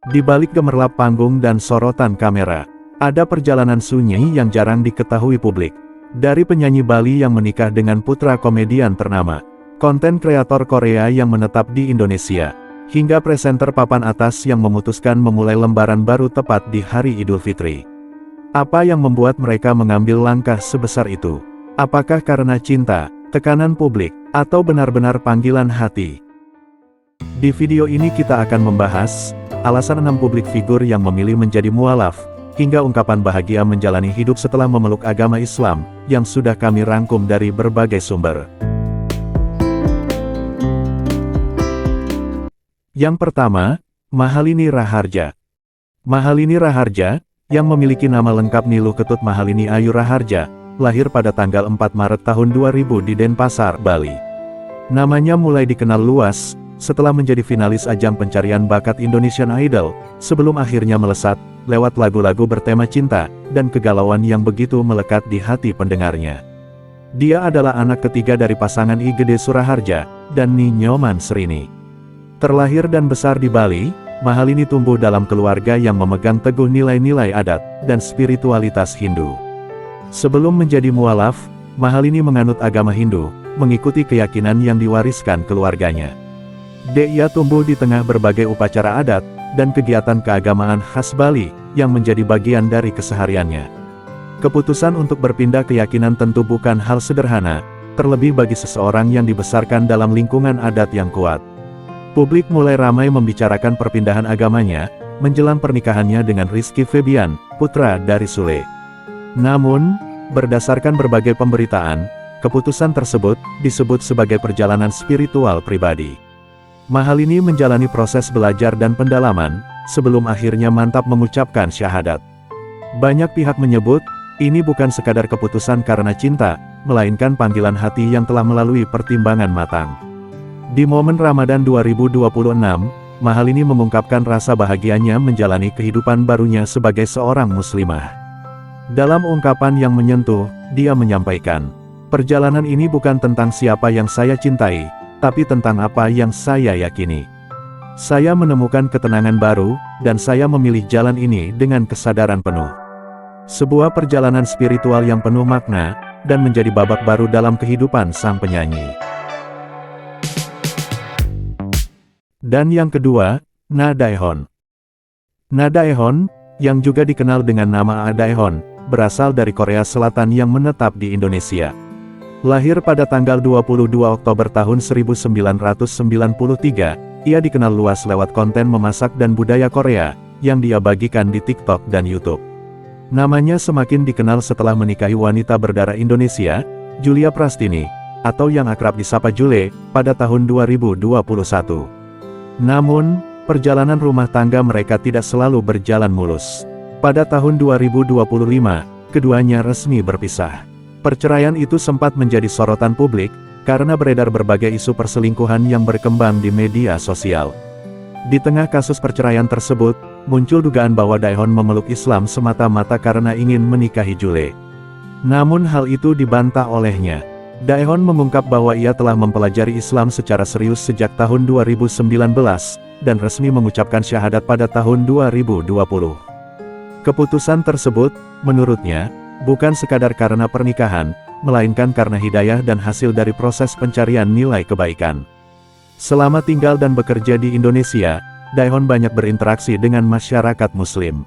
Di balik gemerlap panggung dan sorotan kamera, ada perjalanan sunyi yang jarang diketahui publik. Dari penyanyi Bali yang menikah dengan putra komedian ternama, konten kreator Korea yang menetap di Indonesia, hingga presenter papan atas yang memutuskan memulai lembaran baru tepat di hari Idul Fitri. Apa yang membuat mereka mengambil langkah sebesar itu? Apakah karena cinta, tekanan publik, atau benar-benar panggilan hati? Di video ini kita akan membahas alasan 6 publik figur yang memilih menjadi mualaf, hingga ungkapan bahagia menjalani hidup setelah memeluk agama Islam, yang sudah kami rangkum dari berbagai sumber. Yang pertama, Mahalini Raharja. Mahalini Raharja, yang memiliki nama lengkap Niluh Ketut Mahalini Ayu Raharja, lahir pada tanggal 4 Maret tahun 2000 di Denpasar, Bali. Namanya mulai dikenal luas setelah menjadi finalis ajang pencarian bakat Indonesian Idol, sebelum akhirnya melesat lewat lagu-lagu bertema cinta dan kegalauan yang begitu melekat di hati pendengarnya. Dia adalah anak ketiga dari pasangan I Gede Suraharja dan Ni Nyoman Srini. Terlahir dan besar di Bali, Mahalini tumbuh dalam keluarga yang memegang teguh nilai-nilai adat dan spiritualitas Hindu. Sebelum menjadi mualaf, Mahalini menganut agama Hindu, mengikuti keyakinan yang diwariskan keluarganya. Dia tumbuh di tengah berbagai upacara adat dan kegiatan keagamaan khas Bali yang menjadi bagian dari kesehariannya. Keputusan untuk berpindah keyakinan tentu bukan hal sederhana, terlebih bagi seseorang yang dibesarkan dalam lingkungan adat yang kuat. Publik mulai ramai membicarakan perpindahan agamanya menjelang pernikahannya dengan Rizky Febian, putra dari Sule. Namun, berdasarkan berbagai pemberitaan, keputusan tersebut disebut sebagai perjalanan spiritual pribadi. Mahalini menjalani proses belajar dan pendalaman, sebelum akhirnya mantap mengucapkan syahadat. Banyak pihak menyebut, ini bukan sekadar keputusan karena cinta, melainkan panggilan hati yang telah melalui pertimbangan matang. Di momen Ramadan 2026, Mahalini mengungkapkan rasa bahagianya menjalani kehidupan barunya sebagai seorang muslimah. Dalam ungkapan yang menyentuh, dia menyampaikan, "Perjalanan ini bukan tentang siapa yang saya cintai, tapi tentang apa yang saya yakini. Saya menemukan ketenangan baru, dan saya memilih jalan ini dengan kesadaran penuh." Sebuah perjalanan spiritual yang penuh makna, dan menjadi babak baru dalam kehidupan sang penyanyi. Dan yang kedua, Na Daehoon. Na Daehoon, yang juga dikenal dengan nama Ah Daehoon, berasal dari Korea Selatan yang menetap di Indonesia. Lahir pada tanggal 22 Oktober tahun 1993, ia dikenal luas lewat konten memasak dan budaya Korea, yang dia bagikan di TikTok dan YouTube. Namanya semakin dikenal setelah menikahi wanita berdarah Indonesia, Julia Prastini, atau yang akrab disapa Jule, pada tahun 2021. Namun, perjalanan rumah tangga mereka tidak selalu berjalan mulus. Pada tahun 2025, keduanya resmi berpisah. Perceraian itu sempat menjadi sorotan publik, karena beredar berbagai isu perselingkuhan yang berkembang di media sosial. Di tengah kasus perceraian tersebut, muncul dugaan bahwa Daehoon memeluk Islam semata-mata karena ingin menikahi Jule. Namun hal itu dibantah olehnya. Daehoon mengungkap bahwa ia telah mempelajari Islam secara serius sejak tahun 2019, dan resmi mengucapkan syahadat pada tahun 2020. Keputusan tersebut, menurutnya, bukan sekadar karena pernikahan, melainkan karena hidayah dan hasil dari proses pencarian nilai kebaikan. Selama tinggal dan bekerja di Indonesia, Daehoon banyak berinteraksi dengan masyarakat Muslim.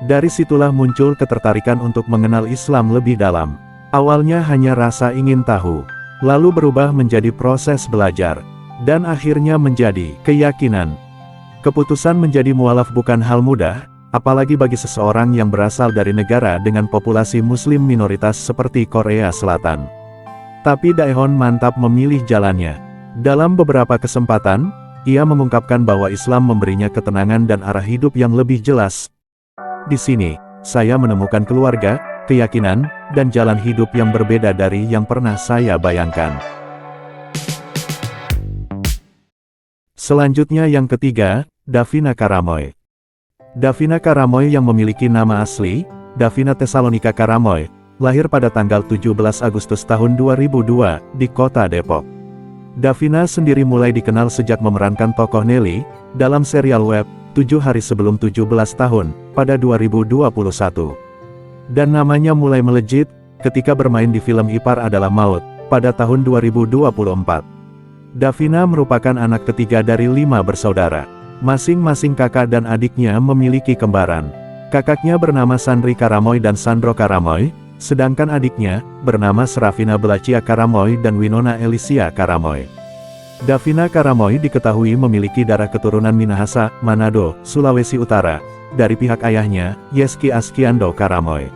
Dari situlah muncul ketertarikan untuk mengenal Islam lebih dalam. Awalnya hanya rasa ingin tahu, lalu berubah menjadi proses belajar, dan akhirnya menjadi keyakinan. Keputusan menjadi mualaf bukan hal mudah, apalagi bagi seseorang yang berasal dari negara dengan populasi Muslim minoritas seperti Korea Selatan. Tapi Daehoon mantap memilih jalannya. Dalam beberapa kesempatan, ia mengungkapkan bahwa Islam memberinya ketenangan dan arah hidup yang lebih jelas. Di sini, saya menemukan keluarga, keyakinan, dan jalan hidup yang berbeda dari yang pernah saya bayangkan. Selanjutnya yang ketiga, Davina Karamoy. Davina Karamoy yang memiliki nama asli, Davina Tesalonika Karamoy, lahir pada tanggal 17 Agustus tahun 2002, di kota Depok. Davina sendiri mulai dikenal sejak memerankan tokoh Nelly, dalam serial web, 7 hari sebelum 17 tahun, pada 2021. Dan namanya mulai melejit, ketika bermain di film Ipar Adalah Maut, pada tahun 2024. Davina merupakan anak ketiga dari 5 bersaudara. Masing-masing kakak dan adiknya memiliki kembaran. Kakaknya bernama Sandri Karamoy dan Sandro Karamoy, sedangkan adiknya, bernama Serafina Belacia Karamoy dan Winona Elisia Karamoy. Davina Karamoy diketahui memiliki darah keturunan Minahasa, Manado, Sulawesi Utara, dari pihak ayahnya, Yeski Askiando Karamoy.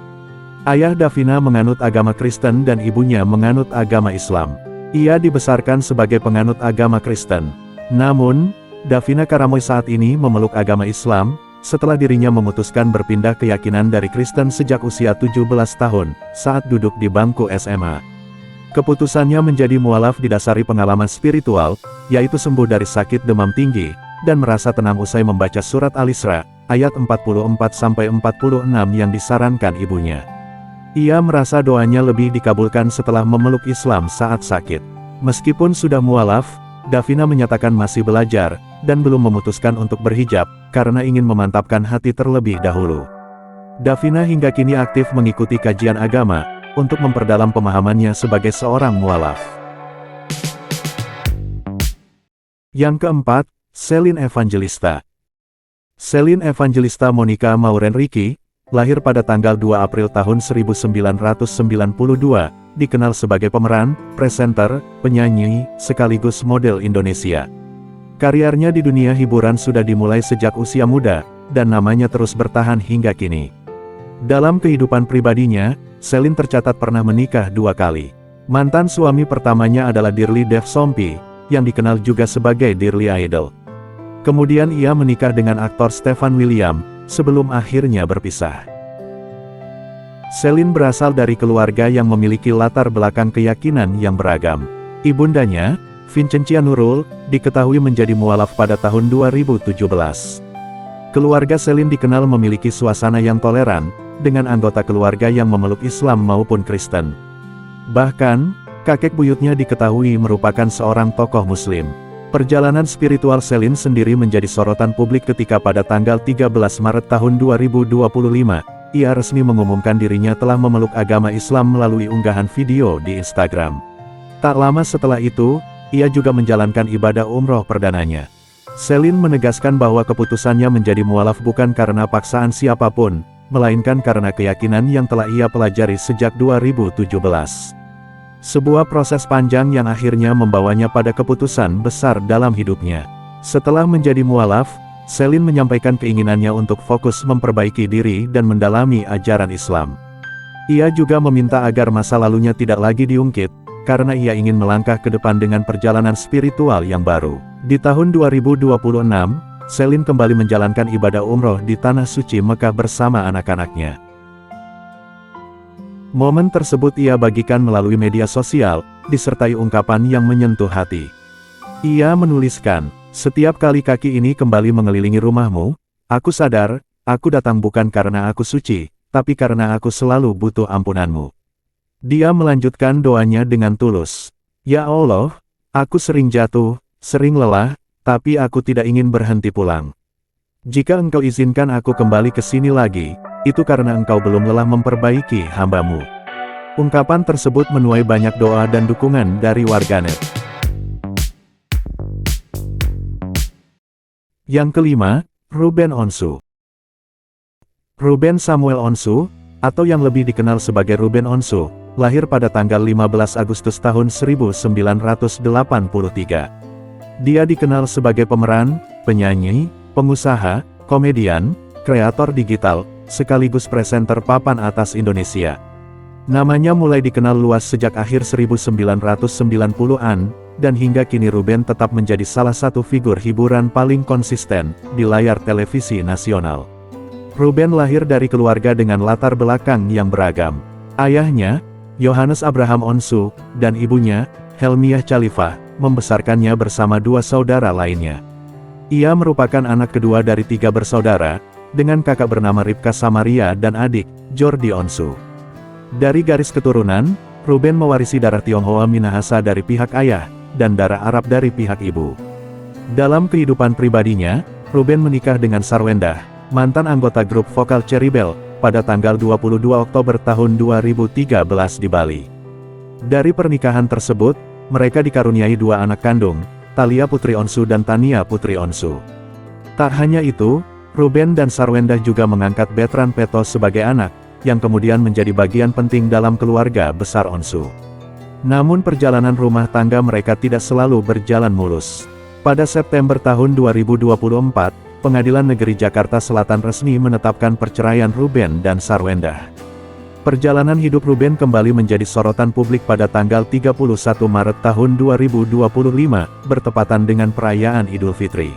Ayah Davina menganut agama Kristen dan ibunya menganut agama Islam. Ia dibesarkan sebagai penganut agama Kristen. Namun, Davina Karamoy saat ini memeluk agama Islam, setelah dirinya memutuskan berpindah keyakinan dari Kristen sejak usia 17 tahun, saat duduk di bangku SMA. Keputusannya menjadi mualaf didasari pengalaman spiritual, yaitu sembuh dari sakit demam tinggi, dan merasa tenang usai membaca surat Al-Isra, ayat 44-46 yang disarankan ibunya. Ia merasa doanya lebih dikabulkan setelah memeluk Islam saat sakit. Meskipun sudah mualaf, Davina menyatakan masih belajar, dan belum memutuskan untuk berhijab, karena ingin memantapkan hati terlebih dahulu. Davina hingga kini aktif mengikuti kajian agama, untuk memperdalam pemahamannya sebagai seorang mualaf. Yang keempat, Celine Evangelista. Celine Evangelista Monica Maureen Ricky, lahir pada tanggal 2 April tahun 1992, dikenal sebagai pemeran, presenter, penyanyi, sekaligus model Indonesia. Karirnya di dunia hiburan sudah dimulai sejak usia muda, dan namanya terus bertahan hingga kini. Dalam kehidupan pribadinya, Celine tercatat pernah menikah 2 kali. Mantan suami pertamanya adalah Dirli Dev Sompi, yang dikenal juga sebagai Dirli Idol. Kemudian ia menikah dengan aktor Stefan William, sebelum akhirnya berpisah. Celine berasal dari keluarga yang memiliki latar belakang keyakinan yang beragam. Ibundanya, Vincentia Nurul, diketahui menjadi mualaf pada tahun 2017. Keluarga Celine dikenal memiliki suasana yang toleran, dengan anggota keluarga yang memeluk Islam maupun Kristen. Bahkan, kakek buyutnya diketahui merupakan seorang tokoh Muslim. Perjalanan spiritual Celine sendiri menjadi sorotan publik ketika pada tanggal 13 Maret tahun 2025, ia resmi mengumumkan dirinya telah memeluk agama Islam melalui unggahan video di Instagram. Tak lama setelah itu, ia juga menjalankan ibadah umroh perdananya. Celine menegaskan bahwa keputusannya menjadi mualaf bukan karena paksaan siapapun, melainkan karena keyakinan yang telah ia pelajari sejak 2017. Sebuah proses panjang yang akhirnya membawanya pada keputusan besar dalam hidupnya. Setelah menjadi mualaf, Celine menyampaikan keinginannya untuk fokus memperbaiki diri dan mendalami ajaran Islam. Ia juga meminta agar masa lalunya tidak lagi diungkit, karena ia ingin melangkah ke depan dengan perjalanan spiritual yang baru. Di tahun 2026, Celine kembali menjalankan ibadah umroh di Tanah Suci Mekah bersama anak-anaknya. Momen tersebut ia bagikan melalui media sosial, disertai ungkapan yang menyentuh hati. Ia menuliskan, "Setiap kali kaki ini kembali mengelilingi rumahmu, aku sadar, aku datang bukan karena aku suci, tapi karena aku selalu butuh ampunanmu." Dia melanjutkan doanya dengan tulus. "Ya Allah, aku sering jatuh, sering lelah, tapi aku tidak ingin berhenti pulang. Jika Engkau izinkan aku kembali ke sini lagi, itu karena Engkau belum lelah memperbaiki hamba-Mu." Ungkapan tersebut menuai banyak doa dan dukungan dari warganet. Yang kelima, Ruben Onsu. Ruben Samuel Onsu, atau yang lebih dikenal sebagai Ruben Onsu, lahir pada tanggal 15 Agustus tahun 1983. Dia dikenal sebagai pemeran, penyanyi, pengusaha, komedian, kreator digital, sekaligus presenter papan atas Indonesia. Namanya mulai dikenal luas sejak akhir 1990-an, dan hingga kini Ruben tetap menjadi salah satu figur hiburan paling konsisten di layar televisi nasional. Ruben lahir dari keluarga dengan latar belakang yang beragam. Ayahnya, Yohanes Abraham Onsu, dan ibunya, Helmiah Chalifah, membesarkannya bersama 2 saudara lainnya. Ia merupakan anak kedua dari 3 bersaudara, dengan kakak bernama Ripka Samaria dan adik, Jordi Onsu. Dari garis keturunan, Ruben mewarisi darah Tionghoa Minahasa dari pihak ayah, dan darah Arab dari pihak ibu. Dalam kehidupan pribadinya, Ruben menikah dengan Sarwendah, mantan anggota grup vokal Cherrybelle, pada tanggal 22 Oktober tahun 2013 di Bali. Dari pernikahan tersebut, mereka dikaruniai 2 anak kandung, Thalia Putri Onsu dan Tania Putri Onsu. Tak hanya itu, Ruben dan Sarwendah juga mengangkat Bertrand Petos sebagai anak, yang kemudian menjadi bagian penting dalam keluarga besar Onsu. Namun perjalanan rumah tangga mereka tidak selalu berjalan mulus. Pada September tahun 2024, Pengadilan Negeri Jakarta Selatan resmi menetapkan perceraian Ruben dan Sarwendah. Perjalanan hidup Ruben kembali menjadi sorotan publik pada tanggal 31 Maret tahun 2025, bertepatan dengan perayaan Idul Fitri.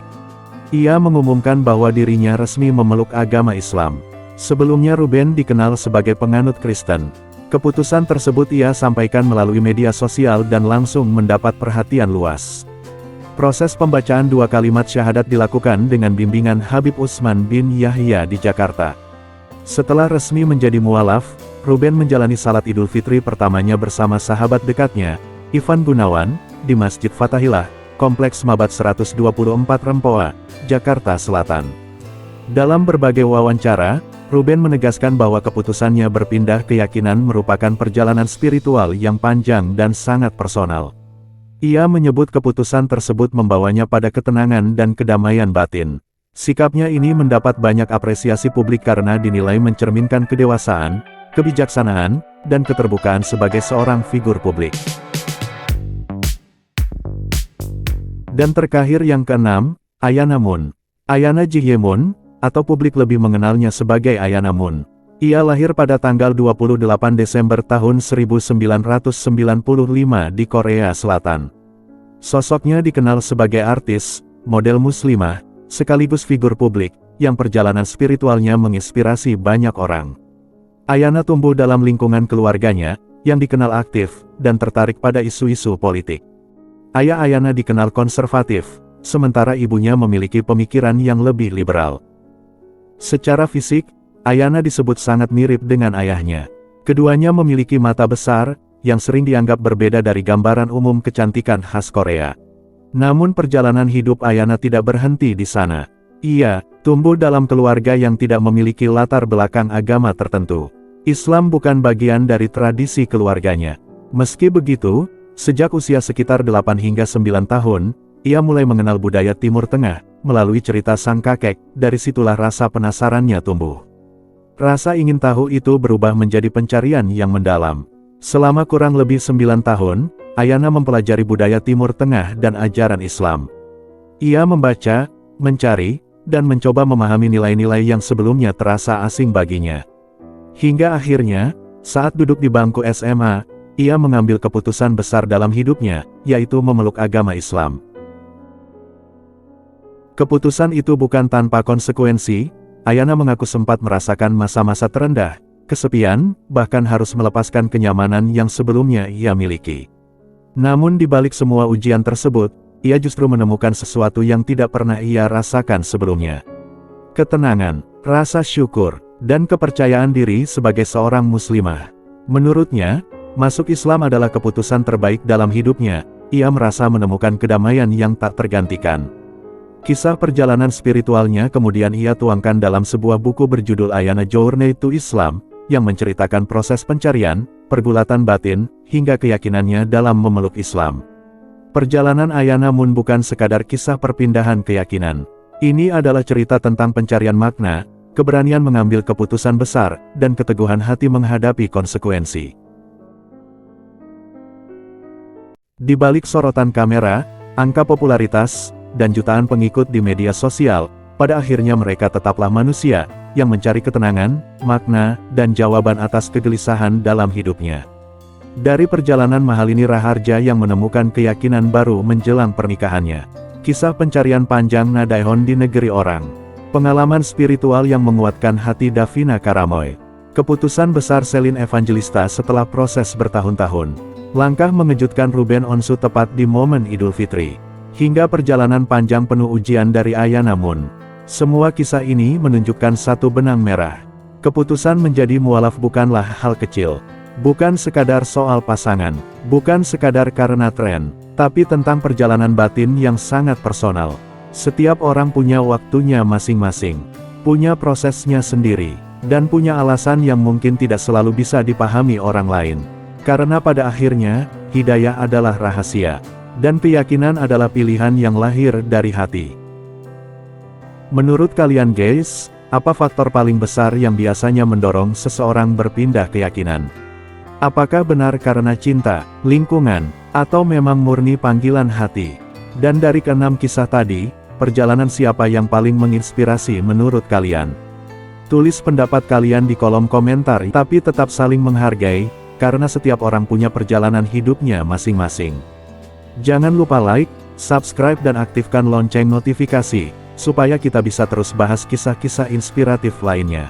Ia mengumumkan bahwa dirinya resmi memeluk agama Islam. Sebelumnya Ruben dikenal sebagai penganut Kristen. Keputusan tersebut ia sampaikan melalui media sosial dan langsung mendapat perhatian luas. Proses pembacaan 2 kalimat syahadat dilakukan dengan bimbingan Habib Utsman bin Yahya di Jakarta. Setelah resmi menjadi mualaf, Ruben menjalani salat Idul Fitri pertamanya bersama sahabat dekatnya, Ivan Gunawan, di Masjid Fathahillah, Kompleks Mabat 124 Rempoa, Jakarta Selatan. Dalam berbagai wawancara, Ruben menegaskan bahwa keputusannya berpindah keyakinan merupakan perjalanan spiritual yang panjang dan sangat personal. Ia menyebut keputusan tersebut membawanya pada ketenangan dan kedamaian batin. Sikapnya ini mendapat banyak apresiasi publik karena dinilai mencerminkan kedewasaan, kebijaksanaan, dan keterbukaan sebagai seorang figur publik. Dan terakhir yang keenam, Ayana Moon. Ayana Jihye-moon, atau publik lebih mengenalnya sebagai Ayana Moon. Ia lahir pada tanggal 28 Desember tahun 1995 di Korea Selatan. Sosoknya dikenal sebagai artis, model muslimah, sekaligus figur publik, yang perjalanan spiritualnya menginspirasi banyak orang. Ayana tumbuh dalam lingkungan keluarganya, yang dikenal aktif, dan tertarik pada isu-isu politik. Ayah Ayana dikenal konservatif, sementara ibunya memiliki pemikiran yang lebih liberal. Secara fisik, Ayana disebut sangat mirip dengan ayahnya. Keduanya memiliki mata besar, yang sering dianggap berbeda dari gambaran umum kecantikan khas Korea. Namun perjalanan hidup Ayana tidak berhenti di sana. Ia tumbuh dalam keluarga yang tidak memiliki latar belakang agama tertentu. Islam bukan bagian dari tradisi keluarganya. Meski begitu, sejak usia sekitar 8 hingga 9 tahun, ia mulai mengenal budaya Timur Tengah, melalui cerita sang kakek. Dari situlah rasa penasarannya tumbuh. Rasa ingin tahu itu berubah menjadi pencarian yang mendalam. Selama kurang lebih 9 tahun, Ayana mempelajari budaya Timur Tengah dan ajaran Islam. Ia membaca, mencari, dan mencoba memahami nilai-nilai yang sebelumnya terasa asing baginya. Hingga akhirnya, saat duduk di bangku SMA, ia mengambil keputusan besar dalam hidupnya, yaitu memeluk agama Islam. Keputusan itu bukan tanpa konsekuensi. Ayana mengaku sempat merasakan masa-masa terendah, kesepian, bahkan harus melepaskan kenyamanan yang sebelumnya ia miliki. Namun di balik semua ujian tersebut, ia justru menemukan sesuatu yang tidak pernah ia rasakan sebelumnya. Ketenangan, rasa syukur, dan kepercayaan diri sebagai seorang muslimah. Menurutnya, masuk Islam adalah keputusan terbaik dalam hidupnya. Ia merasa menemukan kedamaian yang tak tergantikan. Kisah perjalanan spiritualnya kemudian ia tuangkan dalam sebuah buku berjudul Ayana Journey to Islam, yang menceritakan proses pencarian, pergulatan batin, hingga keyakinannya dalam memeluk Islam. Perjalanan Ayana Moon bukan sekadar kisah perpindahan keyakinan. Ini adalah cerita tentang pencarian makna, keberanian mengambil keputusan besar, dan keteguhan hati menghadapi konsekuensi. Di balik sorotan kamera, angka popularitas, dan jutaan pengikut di media sosial, pada akhirnya mereka tetaplah manusia, yang mencari ketenangan, makna, dan jawaban atas kegelisahan dalam hidupnya. Dari perjalanan Mahalini Raharja yang menemukan keyakinan baru menjelang pernikahannya. Kisah pencarian panjang Nadaihon di negeri orang. Pengalaman spiritual yang menguatkan hati Davina Karamoy. Keputusan besar Celine Evangelista setelah proses bertahun-tahun. Langkah mengejutkan Ruben Onsu tepat di momen Idul Fitri. Hingga perjalanan panjang penuh ujian dari Ayana Moon. Semua kisah ini menunjukkan satu benang merah. Keputusan menjadi mualaf bukanlah hal kecil. Bukan sekadar soal pasangan, bukan sekadar karena tren, tapi tentang perjalanan batin yang sangat personal. Setiap orang punya waktunya masing-masing, punya prosesnya sendiri, dan punya alasan yang mungkin tidak selalu bisa dipahami orang lain. Karena pada akhirnya, hidayah adalah rahasia, dan keyakinan adalah pilihan yang lahir dari hati. Menurut kalian guys, apa faktor paling besar yang biasanya mendorong seseorang berpindah keyakinan? Apakah benar karena cinta, lingkungan, atau memang murni panggilan hati? Dan dari keenam kisah tadi, perjalanan siapa yang paling menginspirasi menurut kalian? Tulis pendapat kalian di kolom komentar, tapi tetap saling menghargai, karena setiap orang punya perjalanan hidupnya masing-masing. Jangan lupa like, subscribe dan aktifkan lonceng notifikasi, supaya kita bisa terus bahas kisah-kisah inspiratif lainnya.